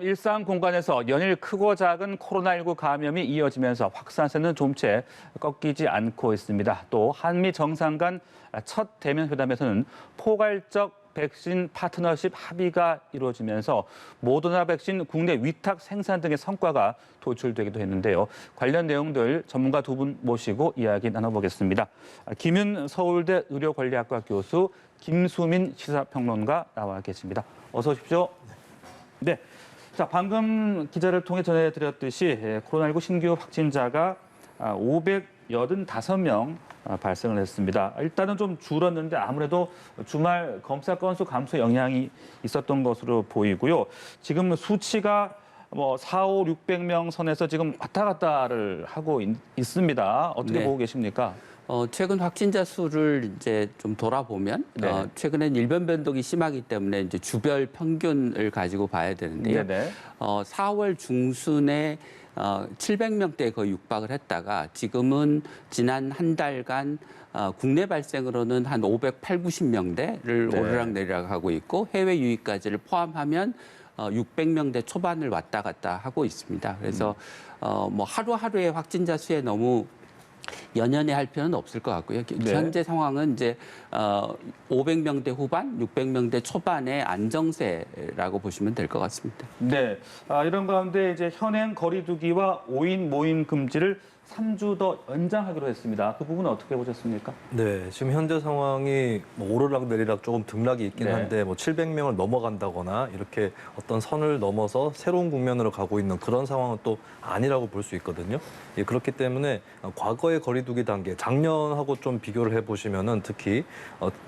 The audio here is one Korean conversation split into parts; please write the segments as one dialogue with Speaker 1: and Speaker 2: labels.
Speaker 1: 일상 공간에서 연일 크고 작은 코로나19 감염이 이어지면서 확산세는 좀채 꺾이지 않고 있습니다. 또 한미 정상 간 첫 대면 회담에서는 포괄적 백신 파트너십 합의가 이루어지면서 모더나 백신 국내 위탁 생산 등의 성과가 도출되기도 했는데요. 관련 내용들 전문가 두 분 모시고 이야기 나눠보겠습니다. 김윤 서울대 의료관리학과 교수, 김수민 시사평론가 나와 계십니다. 어서 오십시오. 네. 자, 방금 기자를 통해 전해드렸듯이 코로나19 신규 확진자가 585명 발생을 했습니다. 일단은 좀 줄었는데 아무래도 주말 검사 건수 감소 영향이 있었던 것으로 보이고요. 지금 수치가 4, 5, 600명 선에서 지금 왔다 갔다를 하고 있습니다. 어떻게 보고 계십니까?
Speaker 2: 최근 확진자 수를 이제 좀 돌아보면 최근엔 일변 변동이 심하기 때문에 이제 주별 평균을 가지고 봐야 되는데요. 4월 중순에 700명대에 거의 육박을 했다가 지금은 지난 한 달간 국내 발생으로는 한 580, 90명대를 오르락내리락 하고 있고 해외 유입까지를 포함하면 600명대 초반을 왔다 갔다 하고 있습니다. 그래서 하루하루의 확진자 수에 너무 연연해 할 필요는 없을 것 같고요. 현재 상황은 이제 500명대 후반, 600명대 초반의 안정세라고 보시면 될 것 같습니다.
Speaker 1: 네, 이런 가운데 이제 현행 거리두기와 5인 모임 금지를 3주 더 연장하기로 했습니다. 그 부분은 어떻게 보셨습니까?
Speaker 3: 네, 지금 현재 상황이 오르락내리락 조금 등락이 있긴 한데 700명을 넘어간다거나 이렇게 어떤 선을 넘어서 새로운 국면으로 가고 있는 그런 상황은 또 아니라고 볼 수 있거든요. 그렇기 때문에 과거의 거리두기 단계, 작년하고 좀 비교를 해보시면은 특히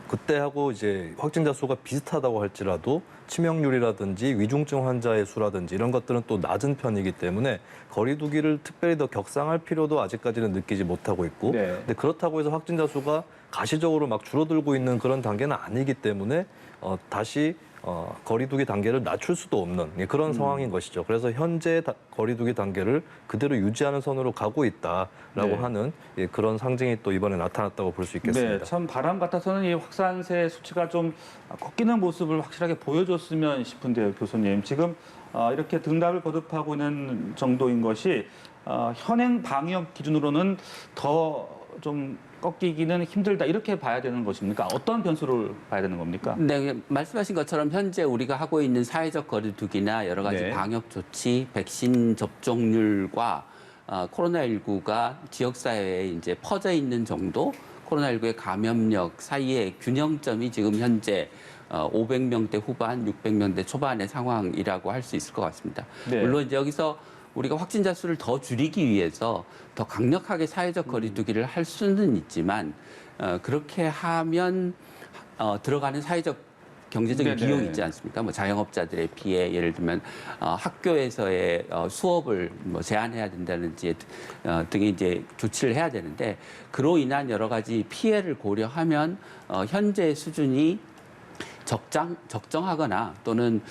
Speaker 3: 그때하고 이제 확진자 수가 비슷하다고 할지라도 치명률이라든지 위중증 환자의 수라든지 이런 것들은 또 낮은 편이기 때문에 거리두기를 특별히 더 격상할 필요도 아직까지는 느끼지 못하고 있고 근데 그렇다고 해서 확진자 수가 가시적으로 막 줄어들고 있는 그런 단계는 아니기 때문에 다시 거리두기 단계를 낮출 수도 없는 그런 상황인 것이죠. 그래서 현재 거리두기 단계를 그대로 유지하는 선으로 가고 있다라고 하는 그런 상징이 또 이번에 나타났다고 볼 수 있겠습니다.
Speaker 1: 네, 참 바람 같아서는 이 확산세 수치가 좀 꺾이는 모습을 확실하게 보여줬으면 싶은데요, 교수님. 지금 이렇게 등락을 거듭하고 있는 정도인 것이 현행 방역 기준으로는 더 좀 꺾이기는 힘들다 이렇게 봐야 되는 것입니까? 어떤 변수를 봐야 되는 겁니까?
Speaker 2: 네, 말씀하신 것처럼 현재 우리가 하고 있는 사회적 거리두기나 여러 가지 방역 조치, 백신 접종률과 코로나19가 지역사회에 이제 퍼져 있는 정도, 코로나19의 감염력 사이의 균형점이 지금 현재 500명대 후반, 600명대 초반의 상황이라고 할 수 있을 것 같습니다. 물론 이제 여기서 우리가 확진자 수를 더 줄이기 위해서 더 강력하게 사회적 거리두기를 할 수는 있지만 그렇게 하면 들어가는 사회적 경제적인 비용이 있지 않습니까? 자영업자들의 피해, 예를 들면 학교에서의 수업을 제한해야 된다든지 등의 이제 조치를 해야 되는데 그로 인한 여러 가지 피해를 고려하면 현재 수준이 적정하거나 또는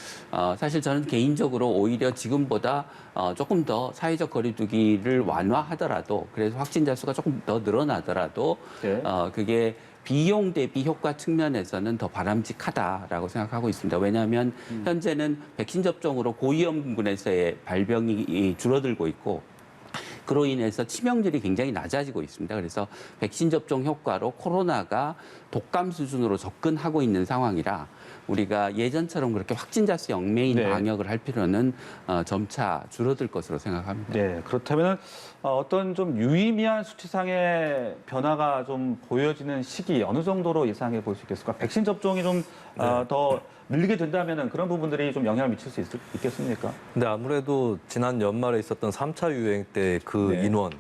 Speaker 2: 사실 저는 개인적으로 오히려 지금보다 조금 더 사회적 거리두기를 완화하더라도 그래서 확진자 수가 조금 더 늘어나더라도 그게 비용 대비 효과 측면에서는 더 바람직하다라고 생각하고 있습니다. 왜냐하면 현재는 백신 접종으로 고위험군에서의 발병이 줄어들고 있고 그로 인해서 치명률이 굉장히 낮아지고 있습니다. 그래서 백신 접종 효과로 코로나가 독감 수준으로 접근하고 있는 상황이라 우리가 예전처럼 그렇게 확진자 수 영매인 방역을 할 필요는 점차 줄어들 것으로 생각합니다.
Speaker 1: 네, 그렇다면 어떤 좀 유의미한 수치상의 변화가 좀 보여지는 시기 어느 정도로 예상해 볼 수 있겠을까? 백신 접종이 좀 더 늘게 된다면 그런 부분들이 좀 영향을 미칠 수 있겠습니까?
Speaker 3: 근데 아무래도 지난 연말에 있었던 3차 유행 때 그 인원,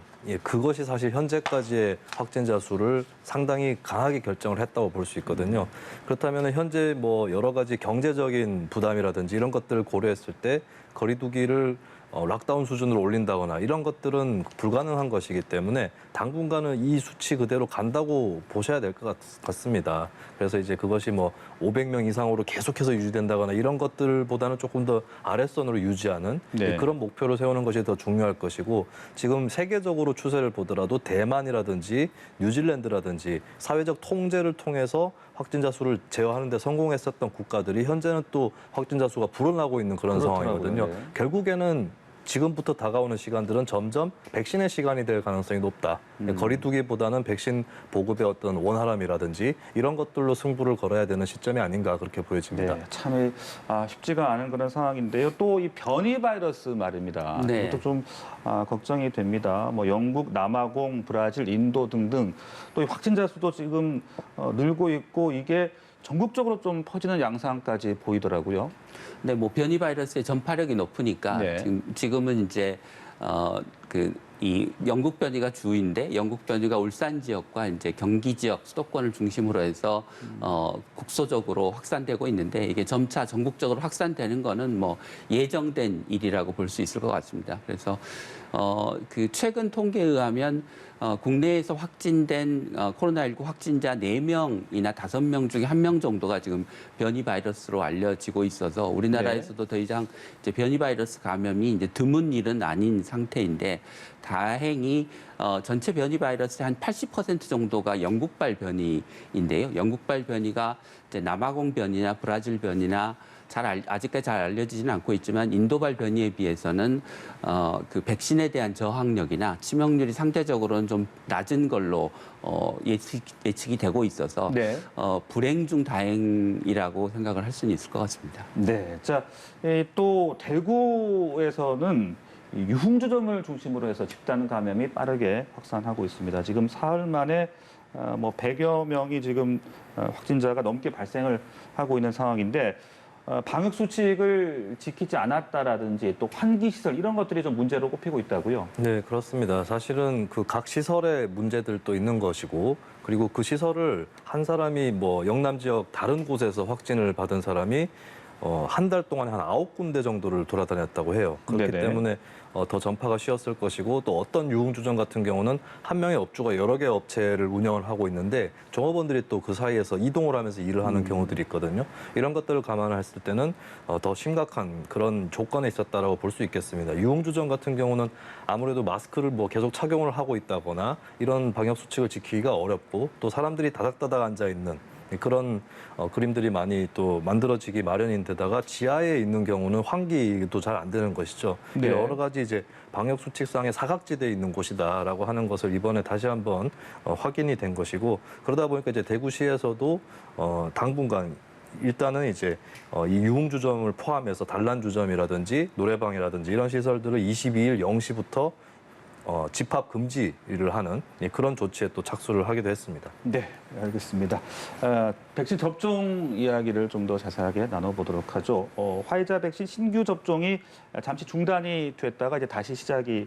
Speaker 3: 그것이 사실 현재까지의 확진자 수를 상당히 강하게 결정을 했다고 볼 수 있거든요. 그렇다면 현재 여러 가지 경제적인 부담이라든지 이런 것들을 고려했을 때 거리두기를 락다운 수준으로 올린다거나 이런 것들은 불가능한 것이기 때문에 당분간은 이 수치 그대로 간다고 보셔야 될 것 같습니다. 그래서 이제 그것이 500명 이상으로 계속해서 유지된다거나 이런 것들보다는 조금 더 아랫선으로 유지하는 그런 목표를 세우는 것이 더 중요할 것이고 지금 세계적으로 추세를 보더라도 대만이라든지 뉴질랜드라든지 사회적 통제를 통해서 확진자 수를 제어하는 데 성공했었던 국가들이 현재는 또 확진자 수가 불어나고 있는 그런
Speaker 1: 그렇더라고요.
Speaker 3: 상황이거든요.
Speaker 1: 네.
Speaker 3: 결국에는 지금부터 다가오는 시간들은 점점 백신의 시간이 될 가능성이 높다. 거리 두기보다는 백신 보급의 어떤 원활함이라든지 이런 것들로 승부를 걸어야 되는 시점이 아닌가 그렇게 보여집니다.
Speaker 1: 네, 참 쉽지가 않은 그런 상황인데요. 또 이 변이 바이러스 말입니다.
Speaker 2: 네.
Speaker 1: 이것도 좀 걱정이 됩니다. 뭐 영국, 남아공, 브라질, 인도 등등 또 이 확진자 수도 지금 늘고 있고 이게 전국적으로 좀 퍼지는 양상까지 보이더라고요.
Speaker 2: 네, 뭐 변이 바이러스의 전파력이 높으니까
Speaker 1: 네.
Speaker 2: 지금은 이제 이 영국 변이가 주인데 영국 변이가 울산 지역과 이제 경기 지역 수도권을 중심으로 해서 국소적으로 확산되고 있는데 이게 점차 전국적으로 확산되는 거는 뭐 예정된 일이라고 볼 수 있을 것 같습니다. 그래서 그 최근 통계에 의하면 국내에서 확진된 코로나19 확진자 4명이나 5명 중에 1명 정도가 지금 변이 바이러스로 알려지고 있어서 우리나라에서도 더 이상 이제 변이 바이러스 감염이 이제 드문 일은 아닌 상태인데 다행히 전체 변이 바이러스의 한 80% 정도가 영국발 변이인데요. 영국발 변이가 이제 남아공 변이나 브라질 변이나 아직까지 잘 알려지지는 않고 있지만 인도발 변이에 비해서는 그 백신에 대한 저항력이나 치명률이 상대적으로는 좀 낮은 걸로 예측이 되고 있어서
Speaker 1: 네.
Speaker 2: 불행 중 다행이라고 생각을 할 수는 있을 것 같습니다.
Speaker 1: 네. 자, 또 대구에서는 이 유흥주점을 중심으로 해서 집단 감염이 빠르게 확산하고 있습니다. 지금 사흘 만에 뭐 100여 명이 지금 확진자가 넘게 발생을 하고 있는 상황인데 방역 수칙을 지키지 않았다라든지 또 환기 시설 이런 것들이 좀 문제로 꼽히고 있다고요.
Speaker 3: 네, 그렇습니다. 사실은 그 각 시설의 문제들도 있는 것이고, 그리고 그 시설을 한 사람이 뭐 영남 지역 다른 곳에서 확진을 받은 사람이 한 달 동안에 한 9군데 정도를 돌아다녔다고 해요. 그렇기
Speaker 1: 네네.
Speaker 3: 때문에 더 전파가 쉬웠을 것이고, 또 어떤 유흥주점 같은 경우는 한 명의 업주가 여러 개의 업체를 운영을 하고 있는데 종업원들이 또 그 사이에서 이동을 하면서 일을 하는 경우들이 있거든요. 이런 것들을 감안했을 때는 더 심각한 그런 조건에 있었다라고 볼 수 있겠습니다. 유흥주점 같은 경우는 아무래도 마스크를 뭐 계속 착용을 하고 있다거나 이런 방역 수칙을 지키기가 어렵고 또 사람들이 다닥다닥 앉아 있는 그런 그림들이 많이 또 만들어지기 마련인데다가 지하에 있는 경우는 환기도 잘 안 되는 것이죠.
Speaker 1: 네.
Speaker 3: 여러 가지 이제 방역 수칙상의 사각지대에 있는 곳이다라고 하는 것을 이번에 다시 한번 확인이 된 것이고, 그러다 보니까 이제 대구시에서도 당분간 일단은 이제 이 유흥주점을 포함해서 단란주점이라든지 노래방이라든지 이런 시설들을 22일 0시부터 집합 금지를 하는 그런 조치에 또 착수를 하기도 했습니다.
Speaker 1: 네, 알겠습니다. 백신 접종 이야기를 좀 더 자세하게 나눠보도록 하죠. 화이자 백신 신규 접종이 잠시 중단이 됐다가 이제 다시 시작이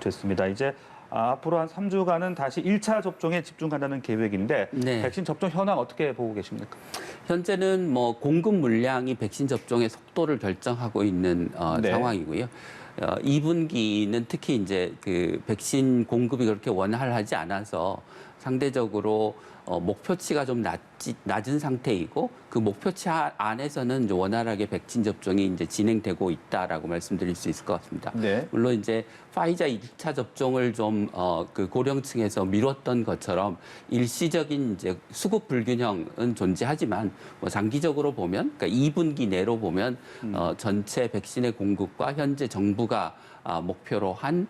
Speaker 1: 됐습니다. 이제 앞으로 한 3주간은 다시 1차 접종에 집중한다는 계획인데
Speaker 2: 네.
Speaker 1: 백신 접종 현황 어떻게 보고 계십니까?
Speaker 2: 현재는 뭐 공급 물량이 백신 접종의 속도를 결정하고 있는
Speaker 1: 네.
Speaker 2: 상황이고요. 2분기는 특히 이제 그 백신 공급이 그렇게 원활하지 않아서 상대적으로 목표치가 좀 낮은 상태이고 그 목표치 안에서는 이제 원활하게 백신 접종이 이제 진행되고 있다라고 말씀드릴 수 있을 것 같습니다.
Speaker 1: 네.
Speaker 2: 물론 이제 화이자 2차 접종을 좀 그 고령층에서 미뤘던 것처럼 일시적인 이제 수급 불균형은 존재하지만 뭐 장기적으로 보면 그러니까 2분기 내로 보면 전체 백신의 공급과 현재 정부가 목표로 한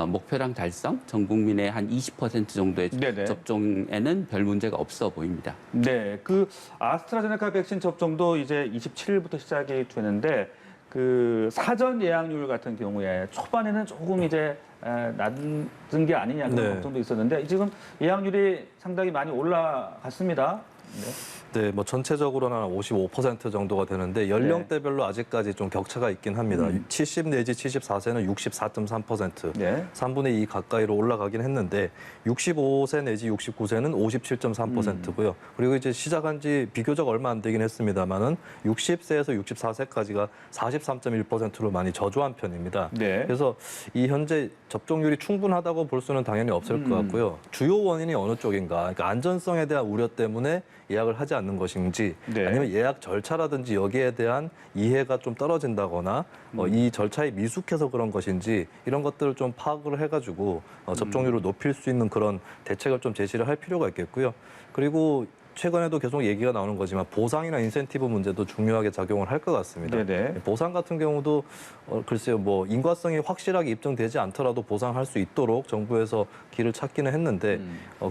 Speaker 2: 목표량 달성, 전 국민의 한 20% 정도의
Speaker 1: 네네.
Speaker 2: 접종에는 별 문제가 없어 보입니다.
Speaker 1: 네, 그 아스트라제네카 백신 접종도 이제 27일부터 시작이 되는데 그 사전 예약률 같은 경우에 초반에는 조금 이제 낮은 게 아니냐 그런
Speaker 3: 네.
Speaker 1: 걱정도 있었는데 지금 예약률이 상당히 많이 올라갔습니다. 네.
Speaker 3: 네, 뭐 전체적으로는 한 55% 정도가 되는데 연령대별로 아직까지 좀 격차가 있긴 합니다. 70 내지 74세는 64.3%,
Speaker 1: 네.
Speaker 3: 3분의 2 가까이로 올라가긴 했는데 65세 내지 69세는 57.3%고요. 그리고 이제 시작한 지 비교적 얼마 안 되긴 했습니다만은 60세에서 64세까지가 43.1%로 많이 저조한 편입니다.
Speaker 1: 네.
Speaker 3: 그래서 이 현재 접종률이 충분하다고 볼 수는 당연히 없을 것 같고요. 주요 원인이 어느 쪽인가? 그러니까 안전성에 대한 우려 때문에 예약을 하지 않는 것인지
Speaker 1: 네.
Speaker 3: 아니면 예약 절차라든지 여기에 대한 이해가 좀 떨어진다거나 이 절차에 미숙해서 그런 것인지 이런 것들을 좀 파악을 해가지고 접종률을 높일 수 있는 그런 대책을 좀 제시를 할 필요가 있겠고요. 그리고 최근에도 계속 얘기가 나오는 거지만 보상이나 인센티브 문제도 중요하게 작용을 할 것 같습니다.
Speaker 1: 네네.
Speaker 3: 보상 같은 경우도 글쎄요, 뭐 인과성이 확실하게 입증되지 않더라도 보상할 수 있도록 정부에서 길을 찾기는 했는데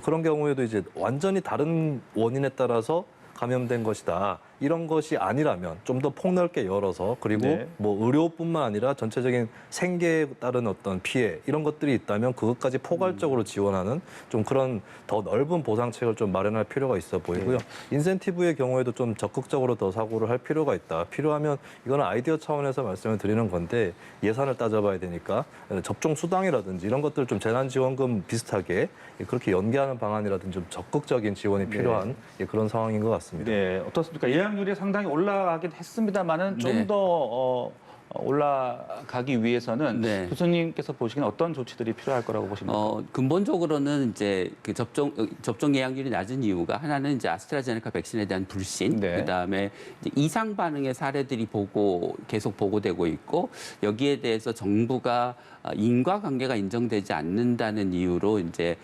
Speaker 3: 그런 경우에도 이제 완전히 다른 원인에 따라서 감염된 것이다. 이런 것이 아니라면 좀 더 폭넓게 열어서 그리고
Speaker 1: 네.
Speaker 3: 뭐 의료뿐만 아니라 전체적인 생계에 따른 어떤 피해 이런 것들이 있다면 그것까지 포괄적으로 지원하는 좀 그런 더 넓은 보상책을 좀 마련할 필요가 있어 보이고요. 인센티브의 경우에도 좀 적극적으로 더 사고를 할 필요가 있다. 필요하면 이거는 아이디어 차원에서 말씀을 드리는 건데 예산을 따져봐야 되니까 접종 수당이라든지 이런 것들 좀 재난지원금 비슷하게 그렇게 연계하는 방안이라든지 좀 적극적인 지원이 필요한 그런 상황인 것 같습니다.
Speaker 1: 네, 어떻습니까? 예약률이 상당히 올라가긴 했습니다만은
Speaker 2: 네.
Speaker 1: 좀 더 올라가기 위해서는
Speaker 2: 네.
Speaker 1: 교수님께서 보시기엔 어떤 조치들이 필요할 거라고 보십니까?
Speaker 2: 근본적으로는 이제 그 접종 예약률이 낮은 이유가 하나는 이제 아스트라제네카 백신에 대한 불신,
Speaker 1: 네.
Speaker 2: 그다음에 이제 이상 반응의 사례들이 계속 보고되고 있고 여기에 대해서 정부가 인과관계가 인정되지 않는다는 이유로 이제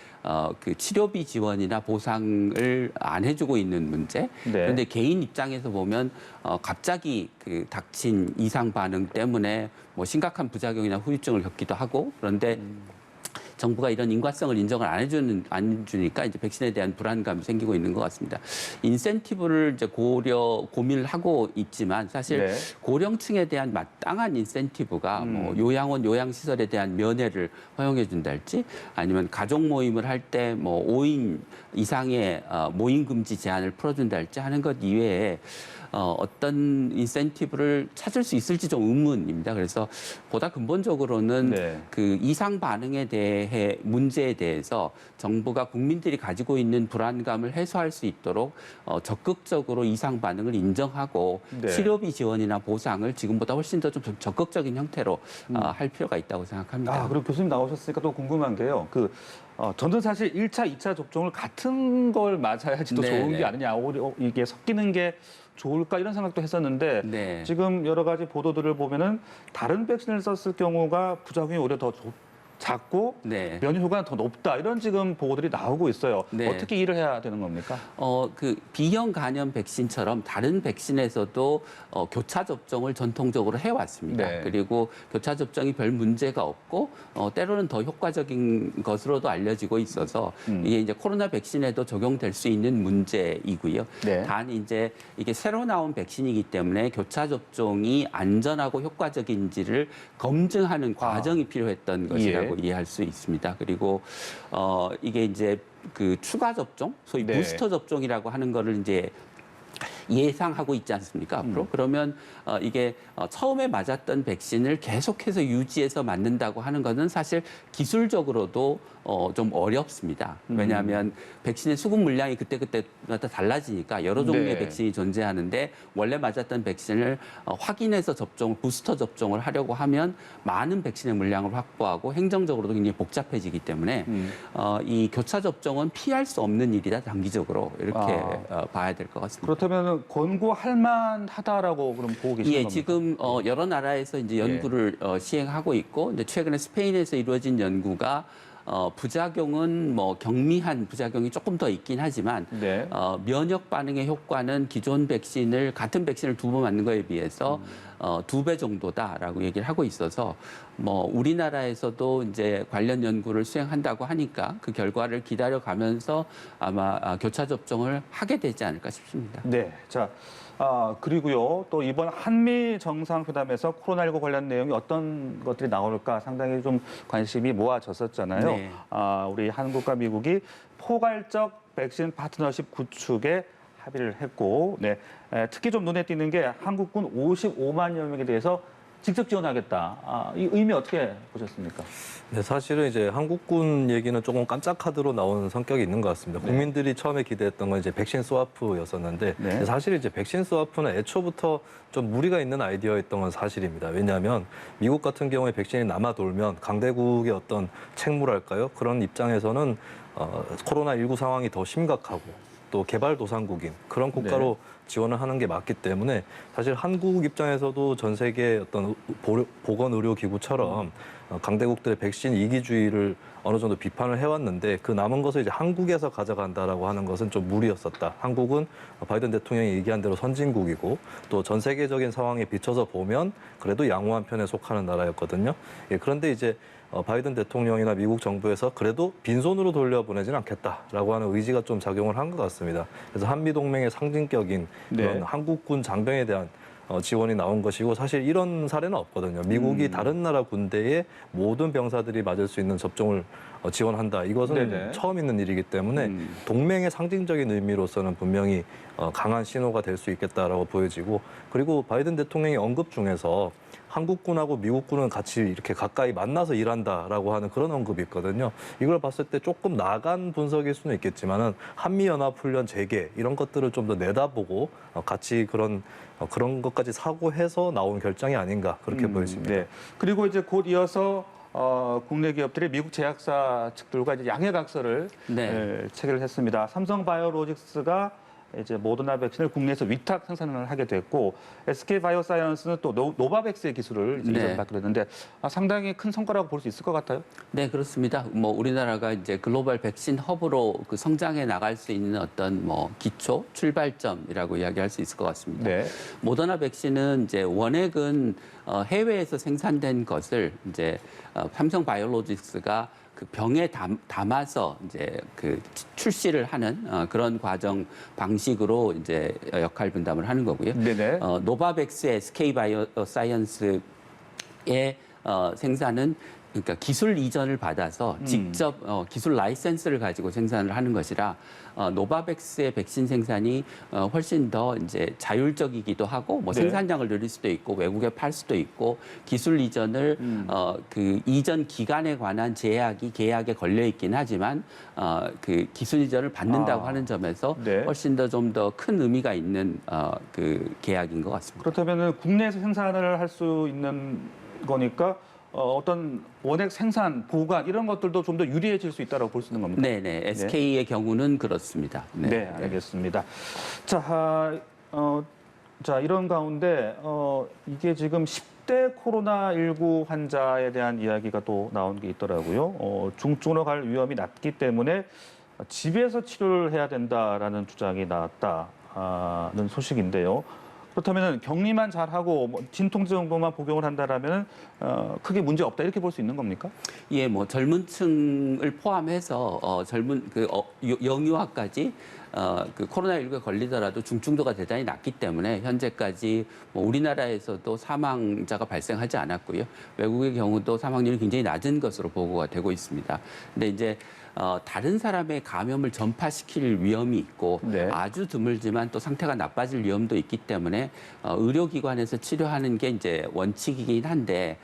Speaker 2: 그 치료비 지원이나 보상을 안 해주고 있는 문제.
Speaker 1: 네.
Speaker 2: 그런데 개인 입장에서 보면 갑자기 그 닥친 이상 반응 때문에 뭐 심각한 부작용이나 후유증을 겪기도 하고 그런데 정부가 이런 인과성을 인정을 안 주니까 이제 백신에 대한 불안감이 생기고 있는 것 같습니다. 인센티브를 이제 고민을 하고 있지만 사실
Speaker 1: 네.
Speaker 2: 고령층에 대한 마땅한 인센티브가 뭐 요양원, 요양시설에 대한 면회를 허용해 준달지 아니면 가족 모임을 할 때 뭐 5인 이상의 모임 금지 제한을 풀어준달지 하는 것 이외에 어떤 인센티브를 찾을 수 있을지 좀 의문입니다. 그래서 보다 근본적으로는
Speaker 1: 네.
Speaker 2: 그 이상 반응에 대해 문제에 대해서 정부가 국민들이 가지고 있는 불안감을 해소할 수 있도록 적극적으로 이상 반응을 인정하고
Speaker 1: 네.
Speaker 2: 치료비 지원이나 보상을 지금보다 훨씬 더 좀 적극적인 형태로 할 필요가 있다고 생각합니다.
Speaker 1: 그리고 교수님 나오셨으니까 또 궁금한 게요. 저는 사실 1차, 2차 접종을 같은 걸 맞아야지 더
Speaker 2: 네,
Speaker 1: 좋은
Speaker 2: 네.
Speaker 1: 게 아니냐. 오히려 이게 섞이는 게 좋을까 이런 생각도 했었는데
Speaker 2: 네.
Speaker 1: 지금 여러 가지 보도들을 보면은 다른 백신을 썼을 경우가 부작용이 오히려 더 작고
Speaker 2: 네.
Speaker 1: 면역 효과가 더 높다 이런 지금 보고들이 나오고 있어요.
Speaker 2: 네.
Speaker 1: 어떻게 일을 해야 되는 겁니까?
Speaker 2: 그 B형 간염 백신처럼 다른 백신에서도 교차 접종을 전통적으로 해왔습니다.
Speaker 1: 네.
Speaker 2: 그리고 교차 접종이 별 문제가 없고 때로는 더 효과적인 것으로도 알려지고 있어서 이게 이제 코로나 백신에도 적용될 수 있는 문제이고요.
Speaker 1: 네.
Speaker 2: 단 이제 이게 새로 나온 백신이기 때문에 교차 접종이 안전하고 효과적인지를 검증하는 과정이 필요했던 것이라고 이해할 수 있습니다. 그리고 이게 이제 그 추가 접종, 소위
Speaker 1: 네.
Speaker 2: 부스터 접종이라고 하는 거를 이제 예상하고 있지 않습니까? 앞으로 그러면 이게 처음에 맞았던 백신을 계속해서 유지해서 맞는다고 하는 것은 사실 기술적으로도 좀 어렵습니다. 왜냐하면 백신의 수급 물량이 그때마다 달라지니까 여러 종류의
Speaker 1: 네.
Speaker 2: 백신이 존재하는데 원래 맞았던 백신을 확인해서 부스터 접종을 하려고 하면 많은 백신의 물량을 확보하고 행정적으로도 굉장히 복잡해지기 때문에 이 교차 접종은 피할 수 없는 일이다 단기적으로 이렇게 봐야 될 것 같습니다.
Speaker 1: 그렇다면 권고할 만하다라고 그럼 보고 계시는 겁니까?
Speaker 2: 지금 여러 나라에서 이제 연구를 시행하고 있고, 이제 최근에 스페인에서 이루어진 연구가 부작용은 뭐 경미한 부작용이 조금 더 있긴 하지만
Speaker 1: 네.
Speaker 2: 면역 반응의 효과는 기존 같은 백신을 2번 맞는 거에 비해서 2배 정도다라고 얘기를 하고 있어서 뭐 우리나라에서도 이제 관련 연구를 수행한다고 하니까 그 결과를 기다려가면서 아마 교차 접종을 하게 되지 않을까 싶습니다.
Speaker 1: 네. 자, 그리고요. 또 이번 한미 정상회담에서 코로나19 관련 내용이 어떤 것들이 나올까 상당히 좀 관심이 모아졌었잖아요.
Speaker 2: 네.
Speaker 1: 우리 한국과 미국이 포괄적 백신 파트너십 구축에 합의를 했고, 네. 특히 좀 눈에 띄는 게 한국군 55만여 명에 대해서 직접 지원하겠다. 이 의미 어떻게 보셨습니까?
Speaker 3: 네, 사실은 이제 한국군 얘기는 조금 깜짝 카드로 나오는 성격이 있는 것 같습니다.
Speaker 1: 네.
Speaker 3: 국민들이 처음에 기대했던 건 이제 백신 스와프였었는데
Speaker 1: 네.
Speaker 3: 사실 이제 백신 스와프는 애초부터 좀 무리가 있는 아이디어였던 건 사실입니다. 왜냐하면 미국 같은 경우에 백신이 남아 돌면 강대국의 어떤 책무랄까요? 그런 입장에서는 코로나19 상황이 더 심각하고 또 개발도상국인 그런 국가로 지원을 하는 게 맞기 때문에 사실 한국 입장에서도 전 세계 어떤 보건의료기구처럼 강대국들의 백신 이기주의를 어느 정도 비판을 해왔는데 그 남은 것을 이제 한국에서 가져간다라고 하는 것은 좀 무리였었다. 한국은 바이든 대통령이 얘기한 대로 선진국이고 또 전 세계적인 상황에 비춰서 보면 그래도 양호한 편에 속하는 나라였거든요. 예, 그런데 이제 바이든 대통령이나 미국 정부에서 그래도 빈손으로 돌려보내지는 않겠다라고 하는 의지가 좀 작용을 한 것 같습니다. 그래서 한미동맹의 상징격인 그런 한국군 장병에 대한 지원이 나온 것이고 사실 이런 사례는 없거든요. 미국이 다른 나라 군대에 모든 병사들이 맞을 수 있는 접종을 지원한다. 이것은 처음 있는 일이기 때문에 동맹의 상징적인 의미로서는 분명히 강한 신호가 될 수 있겠다라고 보여지고 그리고 바이든 대통령의 언급 중에서 한국군하고 미국군은 같이 이렇게 가까이 만나서 일한다라고 하는 그런 언급이 있거든요. 이걸 봤을 때 조금 나간 분석일 수는 있겠지만은 한미연합훈련 재개 이런 것들을 좀 더 내다보고 같이 그런 것까지 사고해서 나온 결정이 아닌가 그렇게 보여집니다.
Speaker 1: 네. 그리고 이제 곧 이어서 국내 기업들이 미국 제약사 측들과 이제 양해각서를 체결을 했습니다. 삼성바이오로직스가 이제 모더나 백신을 국내에서 위탁 생산을 하게 됐고 SK바이오사이언스는 또 노바백스의 기술을 이제 이전받게 됐는데 상당히 큰 성과라고 볼 수 있을 것 같아요.
Speaker 2: 네, 그렇습니다. 뭐 우리나라가 이제 글로벌 백신 허브로 그 성장해 나갈 수 있는 어떤 뭐 기초 출발점이라고 이야기할 수 있을 것 같습니다.
Speaker 1: 네.
Speaker 2: 모더나 백신은 이제 원액은 해외에서 생산된 것을 이제 삼성바이오로직스가 그 병에 담아서 이제 그 출시를 하는 그런 과정 방식으로 이제 역할 분담을 하는 거고요.
Speaker 1: 네네.
Speaker 2: 노바백스의 SK바이오사이언스의 생산은 그러니까 기술 이전을 받아서 직접 기술 라이센스를 가지고 생산을 하는 것이라 노바백스의 백신 생산이 훨씬 더 이제 자율적이기도 하고 뭐 생산량을 늘릴 수도 있고 외국에 팔 수도 있고 기술 이전을 그 이전 기간에 관한 계약에 걸려 있긴 하지만 그 기술 이전을 받는다고 하는 점에서 훨씬 더 좀 더 큰 의미가 있는 그 계약인 것 같습니다.
Speaker 1: 그렇다면은 국내에서 생산을 할 수 있는 거니까 어떤 원액 생산, 보관 이런 것들도 좀 더 유리해질 수 있다고 볼 수 있는 겁니다.
Speaker 2: 네네. SK의 경우는 그렇습니다.
Speaker 1: 네, 알겠습니다. 자, 자 이런 가운데 이게 지금 10대 코로나19 환자에 대한 이야기가 또 나온 게 있더라고요. 중증으로 갈 위험이 낮기 때문에 집에서 치료를 해야 된다라는 주장이 나왔다는 소식인데요. 그렇다면 격리만 잘하고 진통제 정도만 복용을 한다라면 크게 문제 없다 이렇게 볼 수 있는 겁니까?
Speaker 2: 예, 뭐 젊은층을 포함해서 영유아까지 그 코로나19에 걸리더라도 중증도가 대단히 낮기 때문에 현재까지 뭐 우리나라에서도 사망자가 발생하지 않았고요. 외국의 경우도 사망률이 굉장히 낮은 것으로 보고가 되고 있습니다. 근데 이제 다른 사람의 감염을 전파시킬 위험이 있고 아주 드물지만 또 상태가 나빠질 위험도 있기 때문에 의료기관에서 치료하는 게 이제 원칙이긴 한데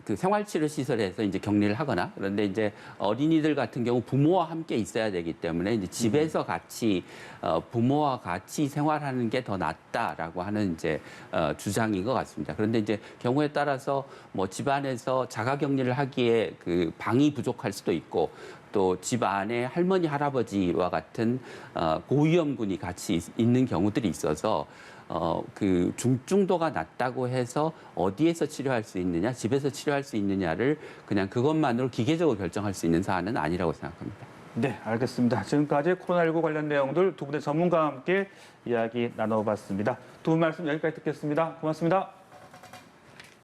Speaker 2: 그 생활치료시설에서 이제 격리를 하거나 그런데 이제 어린이들 같은 경우 부모와 함께 있어야 되기 때문에 이제 집에서 같이 부모와 같이 생활하는 게 더 낫다라고 하는 이제 주장인 것 같습니다. 그런데 이제 경우에 따라서 뭐 집안에서 자가격리를 하기에 그 방이 부족할 수도 있고 또 집 안에 할머니, 할아버지와 같은 고위험군이 같이 있는 경우들이 있어서 그 중증도가 낮다고 해서 어디에서 치료할 수 있느냐, 집에서 치료할 수 있느냐를 그냥 그것만으로 기계적으로 결정할 수 있는 사안은 아니라고 생각합니다.
Speaker 1: 네, 알겠습니다. 지금까지 코로나19 관련 내용들 두 분의 전문가와 함께 이야기 나눠봤습니다. 두 분 말씀 여기까지 듣겠습니다. 고맙습니다.